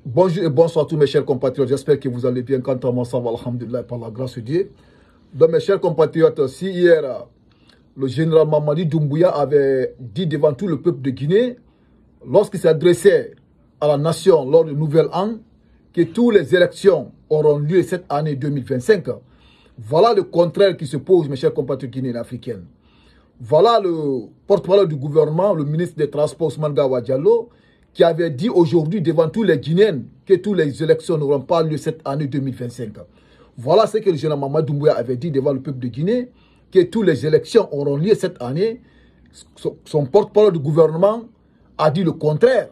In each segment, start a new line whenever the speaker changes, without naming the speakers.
Bonjour et bonsoir à tous mes chers compatriotes. J'espère que vous allez bien. Quant à moi, ça va, alhamdoulilah, par la grâce de Dieu. Donc, mes chers compatriotes, si hier, le général Mamadi Doumbouya avait dit devant tout le peuple de Guinée, lorsqu'il s'adressait à la nation lors du Nouvel An, que toutes les élections auront lieu cette année 2025, voilà le contraire qui se pose, mes chers compatriotes guinéens africains. Voilà le porte-parole du gouvernement, le ministre des Transports, Ousmane Gawa Diallo, qui avait dit aujourd'hui devant tous les Guinéens que toutes les élections n'auront pas lieu cette année 2025. Voilà ce que le général Mamadi Doumbouya avait dit devant le peuple de Guinée, que toutes les élections auront lieu cette année. Son porte-parole du gouvernement a dit le contraire,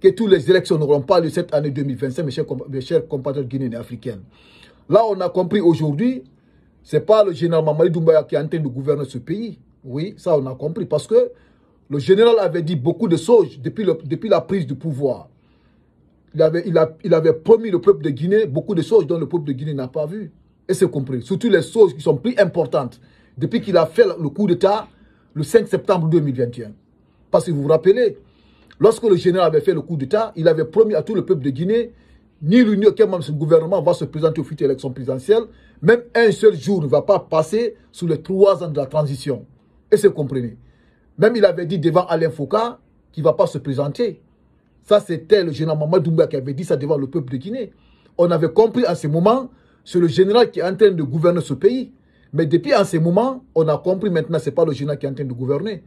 que toutes les élections n'auront pas lieu cette année 2025, mes chers compatriotes guinéens et africains. Là, on a compris aujourd'hui, ce n'est pas le général Mamadi Doumbouya qui est en train de gouverner ce pays. Oui, ça on a compris, parce que le général avait dit beaucoup de choses depuis la prise du pouvoir. Il avait promis le peuple de Guinée beaucoup de choses dont le peuple de Guinée n'a pas vu. Et c'est compris. Surtout les choses qui sont plus importantes depuis qu'il a fait le coup d'État le 5 septembre 2021. Parce que vous vous rappelez, lorsque le général avait fait le coup d'État, il avait promis à tout le peuple de Guinée, ni l'Union, aucun membre de ce gouvernement va se présenter aux futures élections présidentielles. Même un seul jour ne va pas passer sous les 3 ans de la transition. Et c'est compris. Même il avait dit devant Alain Foucault qu'il ne va pas se présenter. Ça, c'était le général Mamadi Doumbouya qui avait dit ça devant le peuple de Guinée. On avait compris à ce moment, c'est le général qui est en train de gouverner ce pays. Mais depuis à ce moment, on a compris maintenant, ce n'est pas le général qui est en train de gouverner.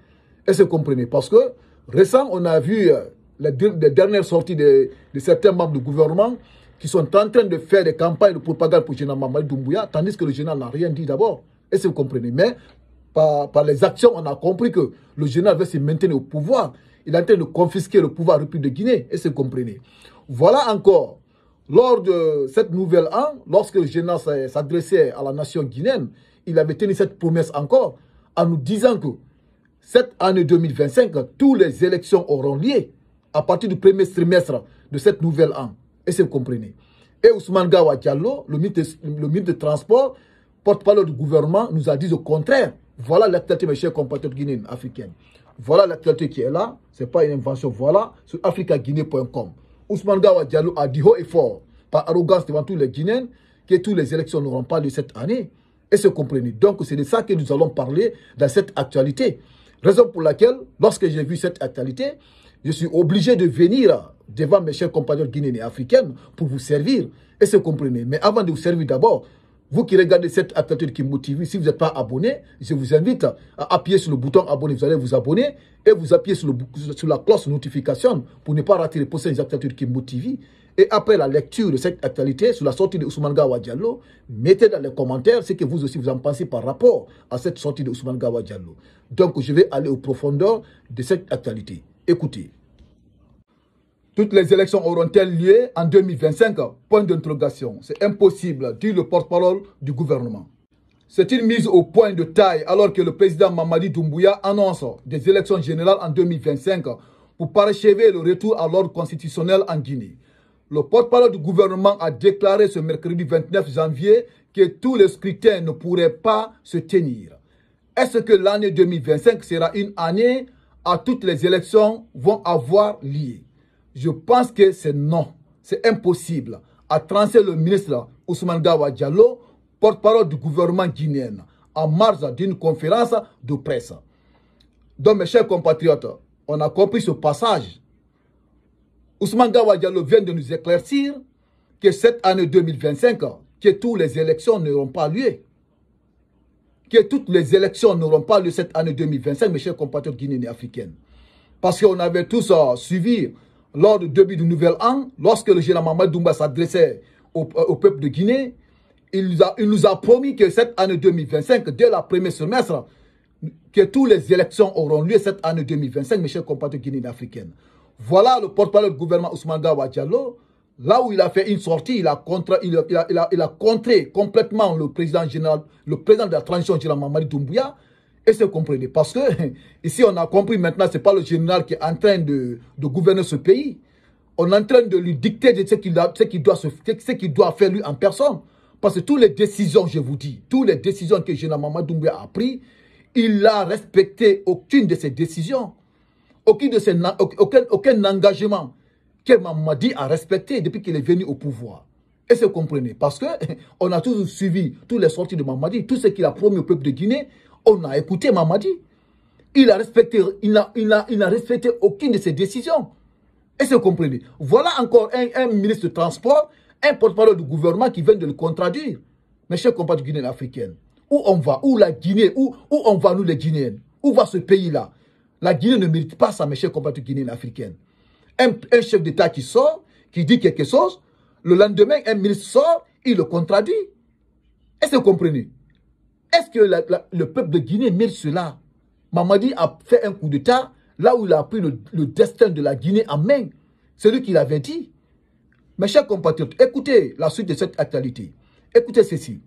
Et c'est compris. Parce que récemment, on a vu les dernières sorties de certains membres du gouvernement qui sont en train de faire des campagnes de propagande pour le général Mamadi Doumbouya, tandis que le général n'a rien dit d'abord. Et c'est compris. Mais par les actions, on a compris que le général veut se maintenir au pouvoir. Il est en train de confisquer le pouvoir République de Guinée. Et c'est compris. Voilà encore, lors de cette nouvelle an, lorsque le général s'adressait à la nation guinéenne, il avait tenu cette promesse encore, en nous disant que cette année 2025, toutes les élections auront lieu à partir du premier trimestre de cette nouvelle an. Et c'est compris. Et Ousmane Gawa Diallo, le ministre des Transports, porte-parole du gouvernement, nous a dit le contraire. Voilà l'actualité, mes chers compatriotes guinéens africains. Voilà l'actualité qui est là. Ce n'est pas une invention. Voilà sur africaguinée.com. Ousmane Gawa Diallo a dit haut et fort, par arrogance devant tous les Guinéens, que toutes les élections n'auront pas lieu cette année. Et c'est compris. Donc, c'est de ça que nous allons parler dans cette actualité. Raison pour laquelle, lorsque j'ai vu cette actualité, je suis obligé de venir devant mes chers compatriotes guinéens et africains pour vous servir. Et c'est compris. Mais avant de vous servir d'abord, vous qui regardez cette actualité qui motive, si vous n'êtes pas abonné, je vous invite à appuyer sur le bouton abonner. Vous allez vous abonner et vous appuyez sur la cloche de notification pour ne pas rater les prochaines actualités qui motivent. Et après la lecture de cette actualité, sur la sortie de Ousmane Gawa Diallo, mettez dans les commentaires ce que vous aussi vous en pensez par rapport à cette sortie de Ousmane Gawa Diallo. Donc je vais aller aux profondeurs de cette actualité. Écoutez. Toutes les élections auront-elles lieu en 2025? Point d'interrogation. C'est impossible, dit le porte-parole du gouvernement. C'est une mise au point de taille alors que le président Mamadi Doumbouya annonce des élections générales en 2025 pour parachever le retour à l'ordre constitutionnel en Guinée. Le porte-parole du gouvernement a déclaré ce mercredi 29 janvier que tous les scrutins ne pourraient pas se tenir. Est-ce que l'année 2025 sera une année où toutes les élections vont avoir lieu? Je pense que c'est non, c'est impossible, a tranché le ministre Ousmane Gawa Diallo, porte-parole du gouvernement guinéen, en marge d'une conférence de presse. Donc mes chers compatriotes, on a compris ce passage. Ousmane Gawa Diallo vient de nous éclaircir que cette année 2025, que toutes les élections n'auront pas lieu. Que toutes les élections n'auront pas lieu cette année 2025, mes chers compatriotes guinéens et africains. Parce qu'on avait tous suivi lors du début du nouvel an, lorsque le général Mamadi Doumbouya s'adressait au peuple de Guinée, il nous a promis que cette année 2025, dès la première semestre, que toutes les élections auront lieu cette année 2025, mes chers compatriotes guinéens et africains. Voilà le porte-parole du gouvernement Ousmane Gawa Diallo, là où il a fait une sortie, il a contré complètement le président de la transition générale Mamadi Doumbouya. Et c'est compris. Parce que ici, on a compris maintenant, ce n'est pas le général qui est en train de gouverner ce pays. On est en train de lui dicter ce qu'il doit faire lui en personne. Parce que toutes les décisions, je vous dis, toutes les décisions que le général Mamadi Doumbouya a prises, il n'a respecté aucune de ces décisions. Aucun engagement que Mamadi a respecté depuis qu'il est venu au pouvoir. Et c'est comprenez, parce que on a toujours suivi toutes les sorties de Mamadi, tout ce qu'il a promis au peuple de Guinée, on a écouté Mamadi. Il a respecté, il n'a respecté aucune de ses décisions. Et c'est comprenez. Voilà encore un ministre de Transport, un porte-parole du gouvernement qui vient de le contradire. Mes chers compatriotes guinéens africains, où on va? Où la Guinée? Où on va nous les Guinéens? Où va ce pays-là? La Guinée ne mérite pas ça, mes chers compatriotes guinéens africains. Un chef d'État qui sort, qui dit quelque chose, le lendemain, un ministre sort, il le contradit. Est-ce que vous comprenez? Est-ce que le peuple de Guinée mérite cela? Mamadi a fait un coup d'État là où il a pris le destin de la Guinée en main. C'est lui qui l'avait dit. Mes chers compatriotes, écoutez la suite de cette actualité. Écoutez ceci.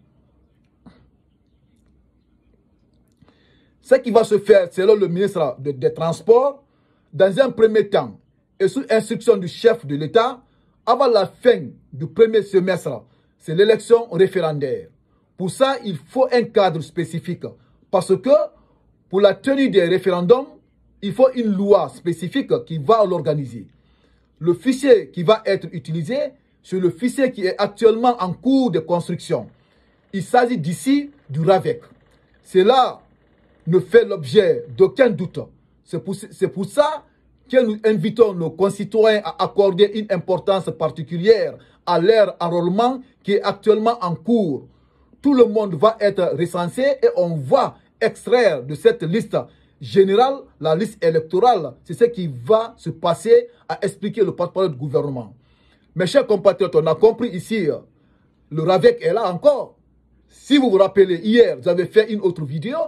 Ce qui va se faire selon le ministre des Transports, dans un premier temps, et sous instruction du chef de l'État, avant la fin du premier semestre, c'est l'élection référendaire. Pour ça, il faut un cadre spécifique. Parce que pour la tenue des référendums, il faut une loi spécifique qui va l'organiser. Le fichier qui va être utilisé, c'est le fichier qui est actuellement en cours de construction. Il s'agit d'ici du RAVEC. Cela ne fait l'objet d'aucun doute. C'est pour ça que nous invitons nos concitoyens à accorder une importance particulière à leur enrôlement qui est actuellement en cours. Tout le monde va être recensé et on va extraire de cette liste générale la liste électorale. C'est ce qui va se passer, à expliquer le porte-parole du gouvernement. Mes chers compatriotes, on a compris ici, le RAVEC est là encore. Si vous vous rappelez, hier, vous avez fait une autre vidéo,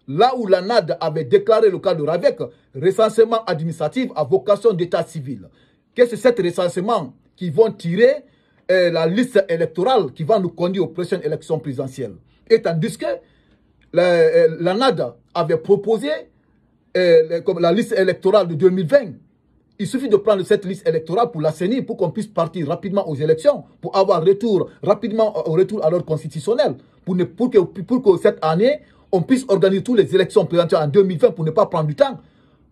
là où la NAD avait déclaré le cas de RAVEC, recensement administratif à vocation d'état civil. Qu'est-ce que c'est cet recensement qui vont tirer la liste électorale qui va nous conduire aux prochaines élections présidentielles? Et tandis que la NAD avait proposé comme la liste électorale de 2020. Il suffit de prendre cette liste électorale pour l'assainir, pour qu'on puisse partir rapidement aux élections, pour avoir rapidement au retour à l'ordre constitutionnel, pour que cette année, on puisse organiser toutes les élections présidentielles en 2020 pour ne pas prendre du temps.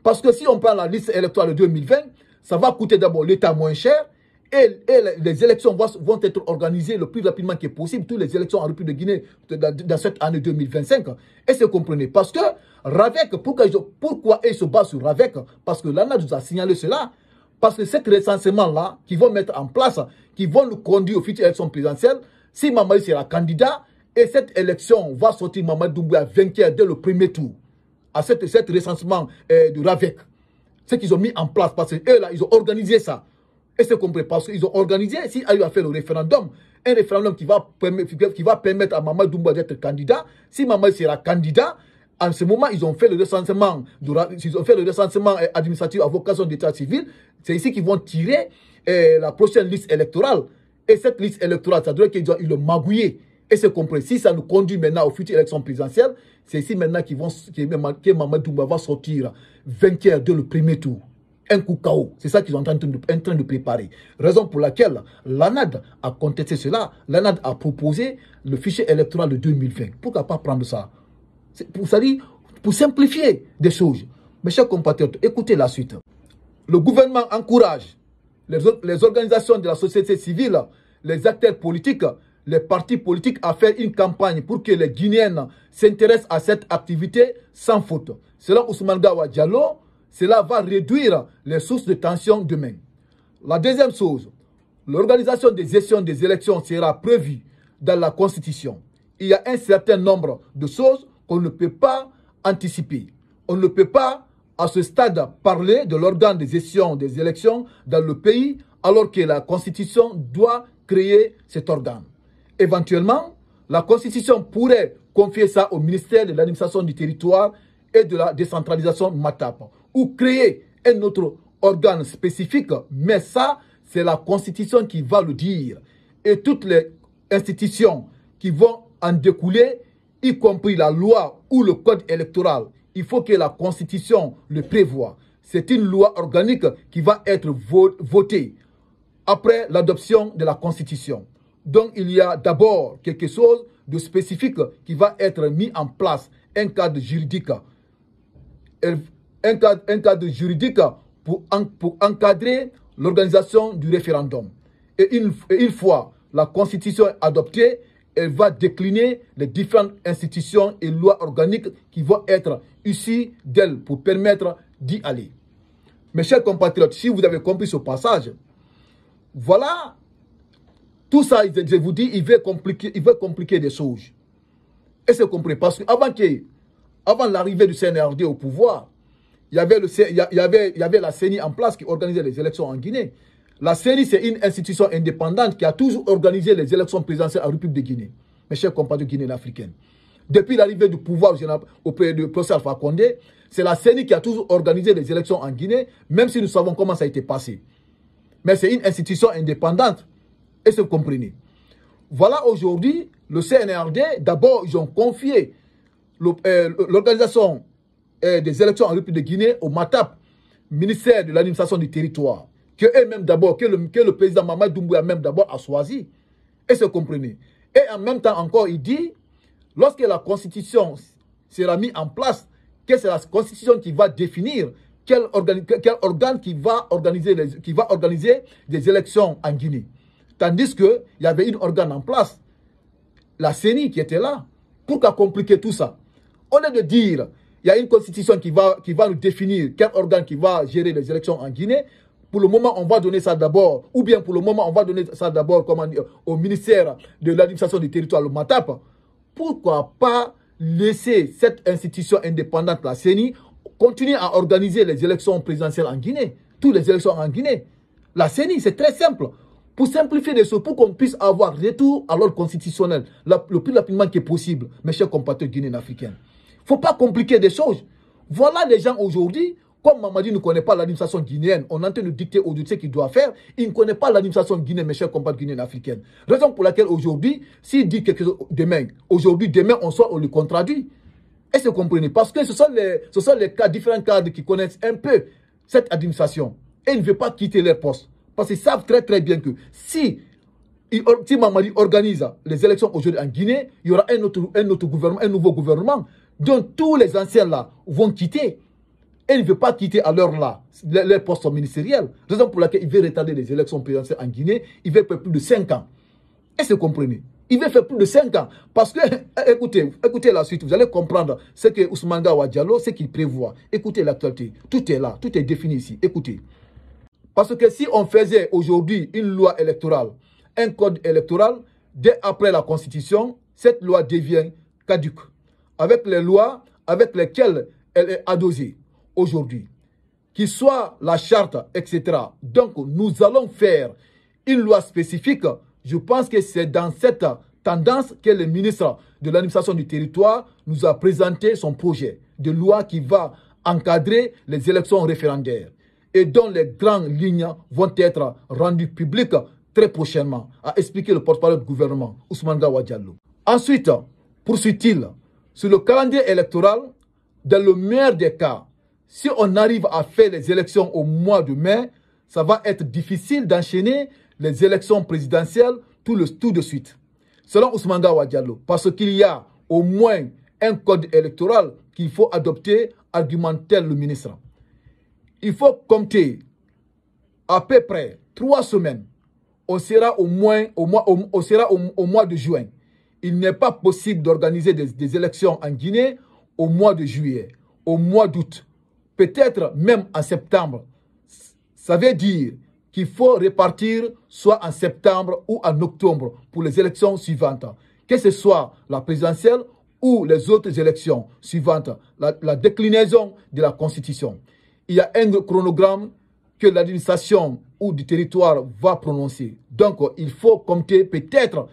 Parce que si on prend la liste électorale de 2020, ça va coûter d'abord l'État moins cher et les élections vont être organisées le plus rapidement que possible, toutes les élections en République de Guinée dans cette année 2025. Et c'est comprenez. Parce que RAVEC, pourquoi ils se basent sur RAVEC? Parce que l'ANA nous a signalé cela. Parce que cet recensement-là, qu'ils vont mettre en place, qui vont nous conduire aux futures élections présidentielles, si Mamadi sera candidat, et cette élection va sortir Mamadi Doumbouya vainqueur dès le premier tour. À cet recensement du RAVEC. Ce qu'ils ont mis en place, parce qu'eux là, ils ont organisé ça. Et c'est compris, parce qu'ils ont organisé, s'ils arrivent à faire le référendum, un référendum qui va permettre à Mamadi Doumbouya d'être candidat. Si Mamadi sera candidat, en ce moment, ils ont fait le recensement, administratif à vocation d'état civil. C'est ici qu'ils vont tirer la prochaine liste électorale. Et cette liste électorale, ça doit qu'ils le magouiller. Et c'est compris. Si ça nous conduit maintenant aux futures élections présidentielles, c'est ici maintenant que Mamadi Doumbouya va sortir vainqueur dès le premier tour. Un coup KO. C'est ça qu'ils sont en train de préparer. Raison pour laquelle l'ANAD a contesté cela. L'ANAD a proposé le fichier électoral de 2020. Pourquoi pas prendre ça? Pour simplifier des choses. Mes chers compatriotes, écoutez la suite. Le gouvernement encourage les organisations de la société civile, les acteurs politiques, les partis politiques à faire une campagne pour que les Guinéens s'intéressent à cette activité sans faute. Selon Ousmane Gawa Diallo, cela va réduire les sources de tension demain. La deuxième chose, l'organisation des gestions des élections sera prévue dans la Constitution. Il y a un certain nombre de choses qu'on ne peut pas anticiper. On ne peut pas, à ce stade, parler de l'organe de gestion des élections dans le pays, alors que la Constitution doit créer cet organe. Éventuellement, la Constitution pourrait confier ça au ministère de l'administration du territoire et de la décentralisation MATAP, ou créer un autre organe spécifique, mais ça, c'est la Constitution qui va le dire. Et toutes les institutions qui vont en découler, y compris la loi ou le code électoral, il faut que la Constitution le prévoie. C'est une loi organique qui va être votée après l'adoption de la Constitution. Donc, il y a d'abord quelque chose de spécifique qui va être mis en place, un cadre juridique. Un cadre juridique pour encadrer l'organisation du référendum. Et une fois la Constitution adoptée, elle va décliner les différentes institutions et lois organiques qui vont être issues d'elle pour permettre d'y aller. Mes chers compatriotes, si vous avez compris ce passage, voilà, tout ça, je vous dis, il veut compliquer des choses. Et c'est compris, parce qu'avant l'arrivée du CNRD au pouvoir, il y avait la CENI en place qui organisait les élections en Guinée. La CENI, c'est une institution indépendante qui a toujours organisé les élections présidentielles en République de Guinée. Mes chers compatriotes guinéens africains. Depuis l'arrivée du pouvoir auprès du professeur Alpha Condé, c'est la CENI qui a toujours organisé les élections en Guinée, même si nous savons comment ça a été passé. Mais c'est une institution indépendante. Et c'est compris. Voilà aujourd'hui, le CNRD, d'abord, ils ont confié l'organisation des élections en République de Guinée au MATAP, ministère de l'administration du territoire, que le président Mamadou Doumbouya même d'abord a choisi. Et c'est compris. Et en même temps encore, il dit, lorsque la Constitution sera mise en place, que c'est la Constitution qui va définir quel organe qui va organiser des élections en Guinée. Tandis qu'il y avait une organe en place, la CENI qui était là. Pourquoi compliquer tout ça? Au lieu de dire, il y a une constitution qui va nous définir quel organe qui va gérer les élections en Guinée, pour le moment, on va donner ça d'abord, ou bien pour le moment, on va donner ça d'abord au ministère de l'administration du territoire, le MATAP. Pourquoi pas laisser cette institution indépendante, la CENI, continuer à organiser les élections présidentielles en Guinée, toutes les élections en Guinée? La CENI, c'est très simple. Pour simplifier les choses, pour qu'on puisse avoir retour à l'ordre constitutionnel le plus rapidement que possible, mes chers compatriotes guinéens africains. Il ne faut pas compliquer des choses. Voilà les gens aujourd'hui, comme Mamadi ne connaît pas l'administration guinéenne, on est en train de dicter aujourd'hui ce qu'il doit faire. Il ne connaît pas l'administration guinéenne, mes chers compatriotes guinéens africains. Raison pour laquelle aujourd'hui, s'il dit quelque chose demain, demain, on le contradit. Et c'est compris. Parce que ce sont les différents cadres qui connaissent un peu cette administration. Et ils ne veulent pas quitter leur poste. Parce qu'ils savent très très bien que si Mamadi organise les élections aujourd'hui en Guinée, il y aura un autre gouvernement, un nouveau gouvernement, dont tous les anciens là vont quitter. Et il ne veut pas quitter à l'heure là leur poste ministériel. Raison pour laquelle il veut retarder les élections présidentielles en Guinée, il veut faire plus de 5 ans. Et c'est compris. Il veut faire plus de 5 ans. Parce que, écoutez la suite, vous allez comprendre ce que Ousmane Daouda Diallo, ce qu'il prévoit. Écoutez l'actualité. Tout est là, tout est défini ici. Écoutez. Parce que si on faisait aujourd'hui une loi électorale, un code électoral, dès après la Constitution, cette loi devient caduque. Avec les lois avec lesquelles elle est adossée aujourd'hui, qu'il soit la charte, etc. Donc, nous allons faire une loi spécifique. Je pense que c'est dans cette tendance que le ministre de l'administration du territoire nous a présenté son projet de loi qui va encadrer les élections référendaires et dont les grandes lignes vont être rendues publiques très prochainement, a expliqué le porte-parole du gouvernement, Ousmane Daouda Diallo. Ensuite, poursuit-il, sur le calendrier électoral, dans le meilleur des cas, si on arrive à faire les élections au mois de mai, ça va être difficile d'enchaîner les élections présidentielles tout de suite. Selon Ousmane Daouda Diallo, parce qu'il y a au moins un code électoral qu'il faut adopter, argumentait le ministre. Il faut compter à peu près 3 semaines. On sera au mois de juin. Il n'est pas possible d'organiser des élections en Guinée au mois de juillet, au mois d'août, peut-être même en septembre. Ça veut dire qu'il faut répartir soit en septembre ou en octobre pour les élections suivantes. Que ce soit la présidentielle ou les autres élections suivantes, la déclinaison de la Constitution. Il y a un chronogramme que l'administration ou du territoire va prononcer. Donc, il faut compter peut-être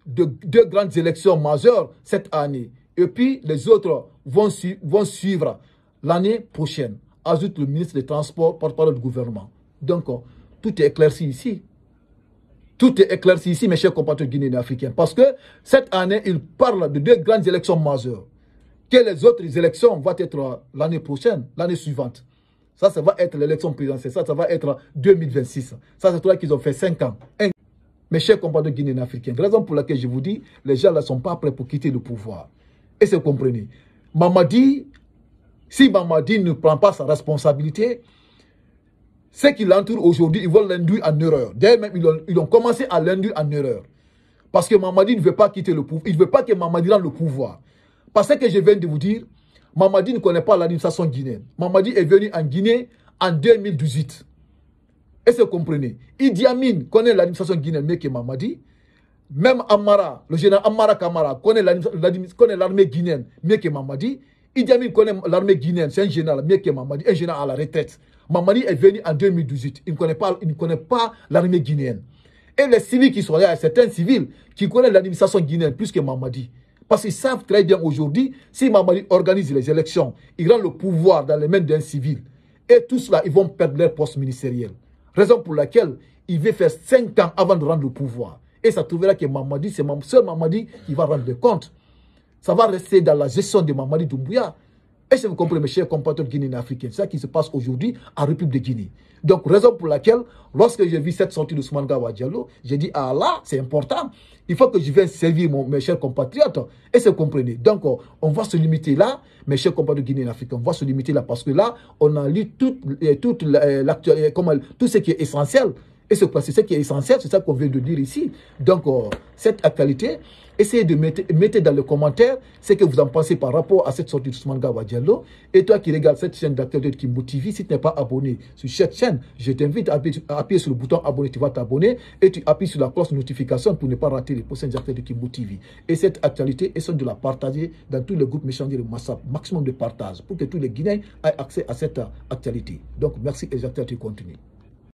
deux grandes élections majeures cette année. Et puis, les autres vont suivre l'année prochaine. Ajoute le ministre des Transports, porte-parole du gouvernement. Donc, tout est éclairci ici. Tout est éclairci ici, mes chers compatriotes guinéens africains. Parce que cette année, il parle de 2 grandes élections majeures. Que les autres élections vont être l'année prochaine, l'année suivante. Ça va être l'élection présidentielle. Ça va être 2026. Ça, c'est toi qu'ils ont fait 5 ans. Mes chers compatriotes guinéens africains, raison pour laquelle je vous dis, les gens ne sont pas prêts pour quitter le pouvoir. Et c'est comprenez. Mamadi, si Mamadi ne prend pas sa responsabilité, ceux qui l'entourent aujourd'hui, ils vont l'induire en erreur. D'ailleurs, même, ils ont commencé à l'induire en erreur. Parce que Mamadi ne veut pas quitter le pouvoir. Il ne veut pas que Mamadi rende le pouvoir. Parce que je viens de vous dire, Mamadi ne connaît pas l'administration guinéenne. Mamadi est venu en Guinée en 2018. Est-ce que vous comprenez? Idi Amin connaît l'administration guinéenne mieux que Mamadi. Même Amara, le général Amara Kamara connaît l'armée guinéenne mieux que Mamadi. Idi Amin connaît l'armée guinéenne, c'est un général mieux que Mamadi, un général à la retraite. Mamadi est venu en 2018. Il ne connaît pas l'armée guinéenne. Et les civils qui sont là, certains civils qui connaissent l'administration guinéenne plus que Mamadi. Parce qu'ils savent très bien aujourd'hui, si Mamadi organise les élections, il rend le pouvoir dans les mains d'un civil. Et tout cela, ils vont perdre leur poste ministériel. Raison pour laquelle il veut faire 5 ans avant de rendre le pouvoir. Et ça trouvera que Mamadi, c'est seul Mamadi qui va rendre le compte. Ça va rester dans la gestion de Mamadi Doumbouya. Et si vous comprenez, mes chers compatriotes guinéens africains, c'est ça qui se passe aujourd'hui en République de Guinée. Donc, raison pour laquelle, lorsque j'ai vu cette sortie de Ousmane Gawa Diallo, j'ai dit, ah là, c'est important. Il faut que je vienne servir mes chers compatriotes. Et si vous comprenez. Donc, on va se limiter là, mes chers compatriotes guinéens africains, on va se limiter là, parce que là, on a lu tout ce qui est essentiel. Et c'est ce qui est essentiel, c'est ça qu'on vient de dire ici. Donc, cette actualité, essayez de mettre dans les commentaires ce que vous en pensez par rapport à cette sortie de Ousmane Gawa Diallo. Et toi qui regardes cette chaîne d'actualité de Kimbo TV, si tu n'es pas abonné sur cette chaîne, je t'invite à appuyer sur le bouton abonner, tu vas t'abonner et tu appuies sur la cloche de notification pour ne pas rater les prochaines actualités de Kimbo TV. Et cette actualité, essayez de la partager dans tous les groupes Messenger de WhatsApp, maximum de partage, pour que tous les Guinéens aient accès à cette actualité. Donc, merci et les actualités continuent.